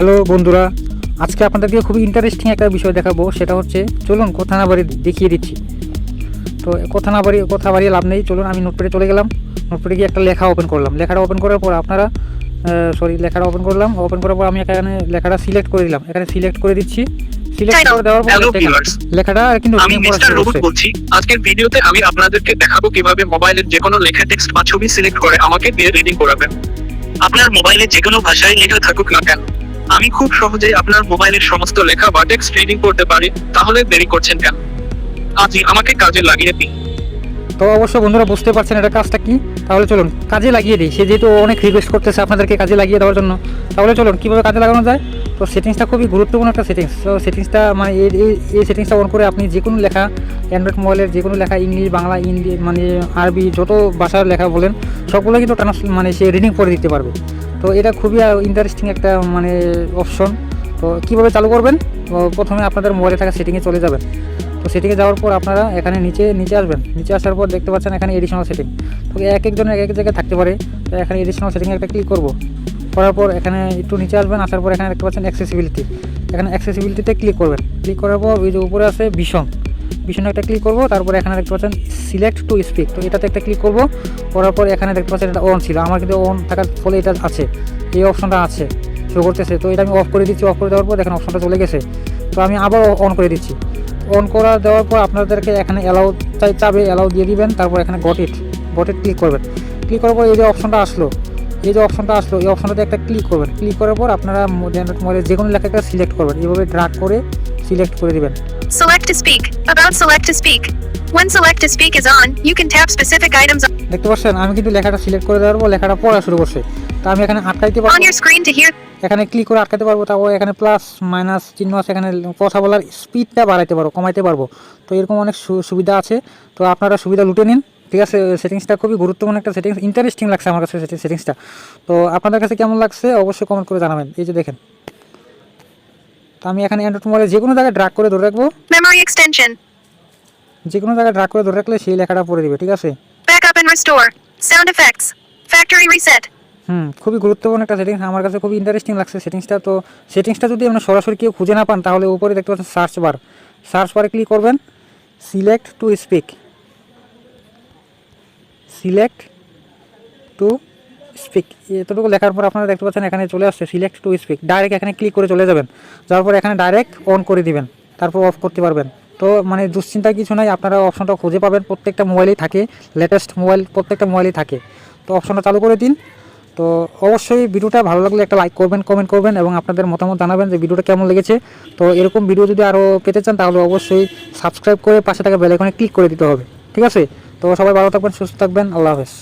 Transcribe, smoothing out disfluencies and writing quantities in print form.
Hello বন্ধুরা, আজকে আপনাদেরকে খুবই ইন্টারেস্টিং একটা বিষয় দেখাবো। সেটা হচ্ছে, চলুন কথা না বাড়িয়ে দেখিয়ে দিচ্ছি। তো কথা বাড়িয়ে লাভ নেই, চলুন আমি নোটপ্যাডে চলে গেলাম। নোটপ্যাডে গিয়ে একটা লেখা ওপেন করলাম। লেখাটা ওপেন করার পর লেখাটা ওপেন করলাম। ওপেন করার পর আমি এখানে লেখাটা সিলেক্ট করে দিলাম। এখানে সিলেক্ট করে দিচ্ছি। সিলেক্ট করে দেওয়ার পর লেখাটা কিন্তু আমি মিস্টার রোবট বলছি। আজকের ভিডিওতে আমি আপনাদেরকে দেখাবো কিভাবে মোবাইলের যে কোনো লেখা, টেক্সট বা ছবি সিলেক্ট করে আমাকে দিয়ে রিডিং করাবেন। আপনার মোবাইলে যে কোনো ভাষায় লেখা থাকুক না কেন, আমি খুব সহজেই আপনার মোবাইলের সমস্ত লেখা বা টেক্সট রিডিং করতে পারি। তাহলে দেরি করছেন কেন? আজই আমাকে কাজে লাগিয়ে দিন। তো অবশ্য বন্ধুরা বুঝতে পারছেন এটা কাজটা কি। তাহলে চলুন কাজে লাগিয়ে দিই। সে যেহেতু অনেক রিকোয়েস্ট করতেছে আপনাদেরকে কাজে লাগিয়ে দেওয়ার জন্য, তাহলে চলুন কীভাবে কাজে লাগানো যায়। তো সেটিংসটা খুবই গুরুত্বপূর্ণ একটা সেটিংস। তো সেটিংসটা মানে এই সেটিংসটা অন করে আপনি যে কোনো লেখা, অ্যান্ড্রয়েড মোবাইলের যে কোনো লেখা, ইংলিশ, বাংলা, হিন্দি, মানে আরবি, যত ভাষার লেখা বলেন সবগুলো কিন্তু সে রিডিং করে দিতে পারবে। তো এটা খুবই ইন্টারেস্টিং একটা অপশন। তো কীভাবে চালু করবেন? প্রথমে আপনাদের মোবাইলে থাকা সেটিংয়ে চলে যাবেন। তো সেটিংয়ে যাওয়ার পর আপনারা এখানে নিচে আসবেন। নিচে আসার পর দেখতে পাচ্ছেন এখানে এডিশনাল সেটিং। তো এক একজনের এক এক জায়গায় থাকতে পারে। তো এখানে এডিশনাল সেটিংয়ে একটা ক্লিক করব। করার পর এখানে একটু নিচে আসবেন। আসার পর এখানে দেখতে পাচ্ছেন অ্যাক্সেসিবিলিটি। এখানে অ্যাক্সেসিবিলিটিতে ক্লিক করবেন। ক্লিক করার পর ওই যে উপরে আছে ভীষণ একটা ক্লিক করব। তারপরে এখানে দেখতে পাচ্ছেন সিলেক্ট টু স্পিক। তো এটাতে একটা ক্লিক করব। করার পর এখানে দেখতে পাচ্ছেন এটা অন ছিল, আমার কিন্তু অন থাকার ফলে এটা আছে, এই অপশনটা আছে, শো করতেছে। তো এটা আমি অফ করে দিচ্ছি। অফ করে দেওয়ার পর দেখেন অপশনটা চলে গেছে। তো আমি আবার অন করে দিচ্ছি। অন করা দেওয়ার পর আপনাদেরকে এখানে অ্যালাউ দিয়ে দিবেন। তারপর এখানে গট ইট ক্লিক করবেন। ক্লিক করার পর এই যে অপশনটা আসলো, এই অপশনটাতে একটা ক্লিক করবেন। ক্লিক করার পর আপনারা মোবাইলে যে কোনো লেখা একটা সিলেক্ট করবেন। এইভাবে ড্র্যাগ করে সিলেক্ট করে দিবেন। Select to speak. About select to speak. When select to speak is on, you can tap specific items দেখতে পাচ্ছেন আমি কিন্তু লেখাটা সিলেক্ট করে দেওয়ার পর লেখাটা পড়া শুরু করছে। তো আমি এখানে আটকাইতে পারবো on your screen to hear. এখানে ক্লিক করে আটকাতে পারবো। তারপর এখানে প্লাস মাইনাস চিহ্ন আছে, এখানে কথা বলার স্পিডটা বাড়াইতে পারবো, কমাইতে পারবো। তো এরকম অনেক সুবিধা আছে। তো আপনারা সুবিধা লুটে নিন, ঠিক আছে। সেটিংসটা খুবই গুরুত্বপূর্ণ একটা সেটিংস, ইন্টারেস্টিং লাগছে আমার কাছে সেটিংসটা। তো আপনাদের কাছে কেমন লাগছে অবশ্যই কমেন্ট করে জানাবেন। এই যে দেখেন, তো আমি এখানে অ্যান্ড্রয়েড মোবাইলে যে কোনো জায়গায় ড্র্যাগ করে ধরে রাখবো। Memory extension. যে কোনো জায়গায় ড্র্যাগ করে ধরে রাখলে সেই লেখাটা পড়ে দিবে, ঠিক আছে। Backup and restore. Sound effects. Factory reset. খুবই গুরুত্বপূর্ণ একটা সেটিংস, আমার কাছে খুবই ইন্টারেস্টিং লাগছে সেটিংসটা। তো সেটিংসটা যদি আমরা সরাসরি কেউ খুঁজে না পান, তাহলে উপরে দেখতে পাচ্ছেন সার্চ বারে ক্লিক করবেন। সিলেক্ট টু স্পিক এতটুকু লেখার পর আপনারা দেখতে পাচ্ছেন এখানে চলে আসছে সিলেক্ট টু স্পিক। ডাইরেক্ট এখানে ক্লিক করে চলে যাবেন। যাওয়ার পর এখানে ডাইরেক্ট অন করে দিবেন, তারপর অফ করতে পারবেন। তো দুশ্চিন্তার কিছু নাই, আপনারা অপশনটা খুঁজে পাবেন। প্রত্যেকটা মোবাইলেই থাকে, লেটেস্ট মোবাইল প্রত্যেকটা মোবাইলেই থাকে। তো অপশনটা চালু করে দিন। তো অবশ্যই ভিডিওটা ভালো লাগলে একটা লাইক করবেন, কমেন্ট করবেন এবং আপনাদের মতামত জানাবেন যে ভিডিওটা কেমন লেগেছে। তো এরকম ভিডিও যদি আরও পেতে চান তাহলে অবশ্যই সাবস্ক্রাইব করে পাশে থাকা বেল আইকনে ক্লিক করে দিতে হবে, ঠিক আছে। তো সবাই ভালো থাকবেন, সুস্থ থাকবেন, আল্লাহ হাফেজ।